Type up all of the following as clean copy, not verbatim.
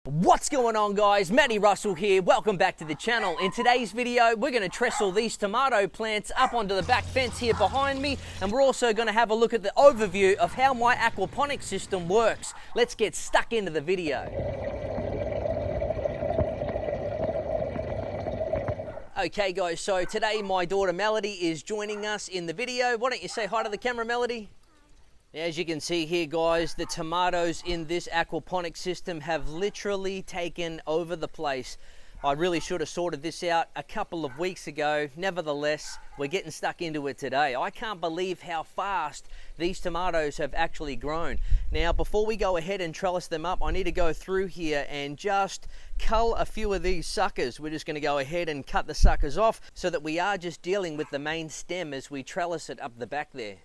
What's going on, guys? Matty Russell here. Welcome back to the channel. In today's video, we're going to trestle these tomato plants up onto the back fence here behind me, and we're also going to have a look at the overview of how my aquaponics system works. Let's get stuck into the video. Okay guys, so today my daughter Melody is joining us in the video. Why don't you say hi to the camera, Melody? As you can see here, guys, the tomatoes in this aquaponics system have literally taken over the place. I really should have sorted this out a couple of weeks ago. Nevertheless, we're getting stuck into it today. I can't believe how fast these tomatoes have actually grown. Now, before we go ahead and trellis them up, I need to go through here and just cull a few of these suckers. We're just going to go ahead and cut the suckers off so that we are just dealing with the main stem as we trellis it up the back there.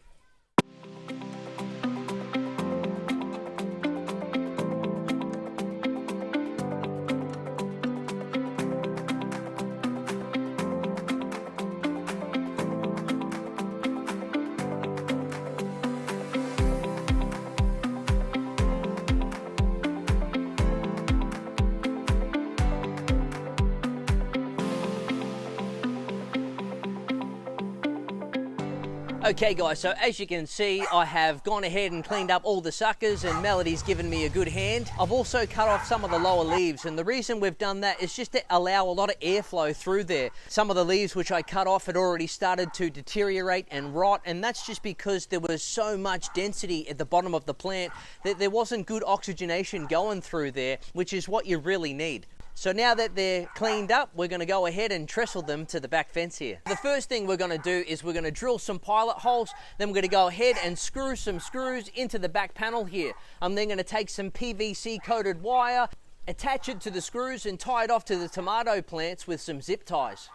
Okay guys, so as you can see, I have gone ahead and cleaned up all the suckers and Melody's given me a good hand. I've also cut off some of the lower leaves, and the reason we've done that is just to allow a lot of airflow through there. Some of the leaves which I cut off had already started to deteriorate and rot, and that's just because there was so much density at the bottom of the plant that there wasn't good oxygenation going through there, which is what you really need. So now that they're cleaned up, we're going to go ahead and trestle them to the back fence here. The first thing we're going to do is we're going to drill some pilot holes, then we're going to go ahead and screw some screws into the back panel here. I'm then going to take some PVC coated wire, attach it to the screws and tie it off to the tomato plants with some zip ties.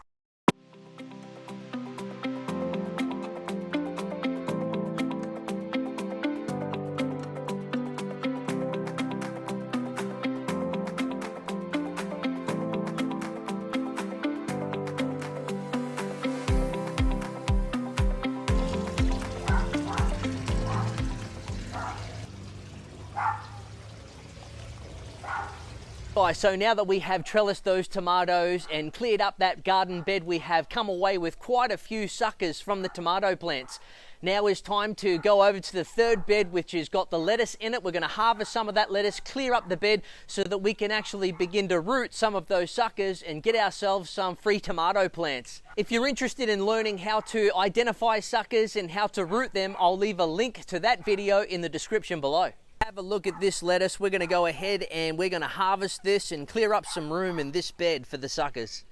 So now that we have trellised those tomatoes and cleared up that garden bed, we have come away with quite a few suckers from the tomato plants. Now is time to go over to the third bed, which has got the lettuce in it. We're going to harvest some of that lettuce, clear up the bed so that we can actually begin to root some of those suckers and get ourselves some free tomato plants. If you're interested in learning how to identify suckers and how to root them, I'll leave a link to that video in the description below. Have a look at this lettuce. We're going to go ahead and we're going to harvest this and clear up some room in this bed for the suckers.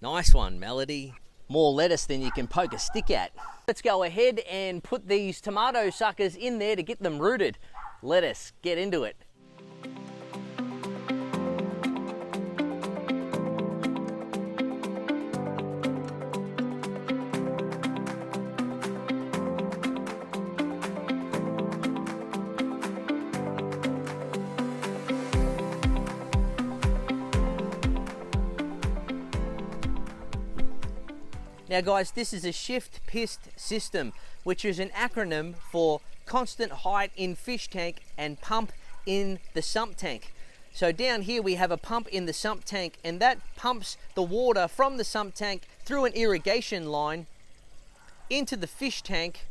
Nice one, Melody. More lettuce than you can poke a stick at. Let's go ahead and put these tomato suckers in there to get them rooted. Let us get into it. Now guys, this is a shift pist system, which is an acronym for constant height in fish tank and pump in the sump tank. So down here we have a pump in the sump tank, and that pumps the water from the sump tank through an irrigation line into the fish tank,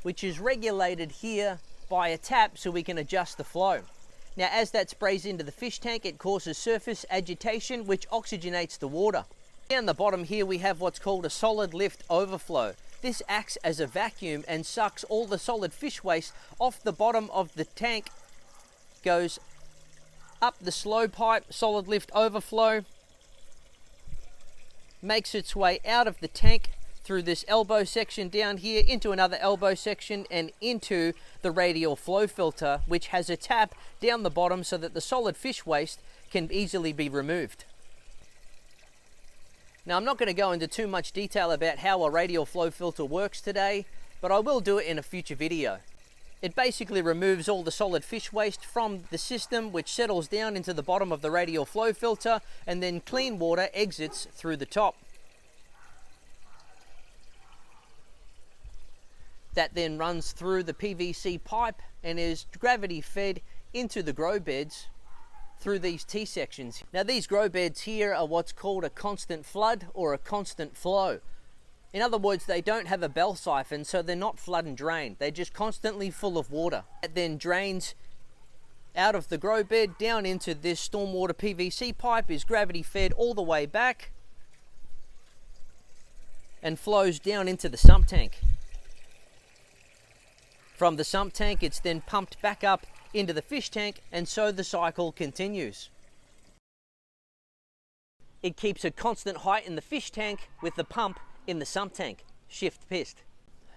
which is regulated here by a tap so we can adjust the flow. Now as that sprays into the fish tank, it causes surface agitation, which oxygenates the water. Down the bottom here we have what's called a solid lift overflow. This acts as a vacuum and sucks all the solid fish waste off the bottom of the tank, goes up the slow pipe, solid lift overflow, makes its way out of the tank through this elbow section down here into another elbow section and into the radial flow filter, which has a tap down the bottom so that the solid fish waste can easily be removed. Now I'm not going to go into too much detail about how a radial flow filter works today, but I will do it in a future video. It basically removes all the solid fish waste from the system, which settles down into the bottom of the radial flow filter, and then clean water exits through the top. That then runs through the PVC pipe and is gravity fed into the grow beds through these T-sections. Now these grow beds here are what's called a constant flood or a constant flow. In other words, they don't have a bell siphon, so they're not flood and drain. They're just constantly full of water. It then drains out of the grow bed down into this stormwater PVC pipe, is gravity fed all the way back and flows down into the sump tank. From the sump tank, it's then pumped back up into the fish tank, and so the cycle continues. It keeps a constant height in the fish tank with the pump in the sump tank, shift pissed.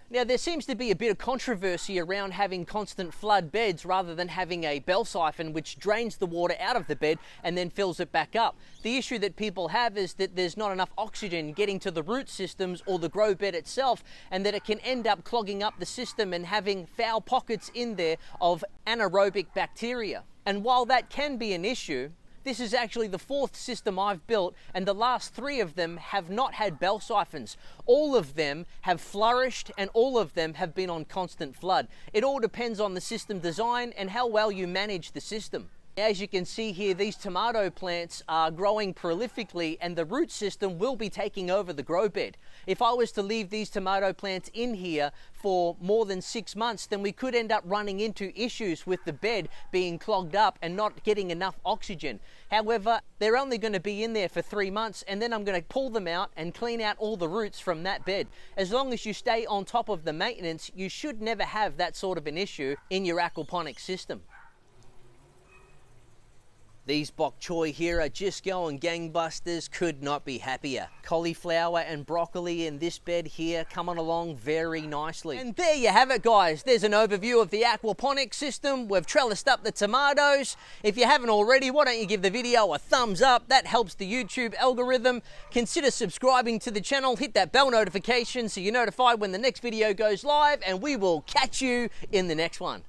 Now there seems to be a bit of controversy around having constant flood beds rather than having a bell siphon which drains the water out of the bed and then fills it back up. The issue that people have is that there's not enough oxygen getting to the root systems or the grow bed itself, and that it can end up clogging up the system and having foul pockets in there of anaerobic bacteria. And while that can be an issue, this is actually the 4th system I've built, and the last 3 of them have not had bell siphons. All of them have flourished, and all of them have been on constant flood. It all depends on the system design and how well you manage the system. As you can see here, these tomato plants are growing prolifically, and the root system will be taking over the grow bed. If I was to leave these tomato plants in here for more than 6 months, then we could end up running into issues with the bed being clogged up and not getting enough oxygen. However, they're only going to be in there for 3 months, and then I'm going to pull them out and clean out all the roots from that bed. As long as you stay on top of the maintenance, you should never have that sort of an issue in your aquaponics system. These bok choy here are just going gangbusters, could not be happier. Cauliflower and broccoli in this bed here coming along very nicely. And there you have it, guys. There's an overview of the aquaponics system. We've trellised up the tomatoes. If you haven't already, why don't you give the video a thumbs up? That helps the YouTube algorithm. Consider subscribing to the channel. Hit that bell notification so you're notified when the next video goes live, and we will catch you in the next one.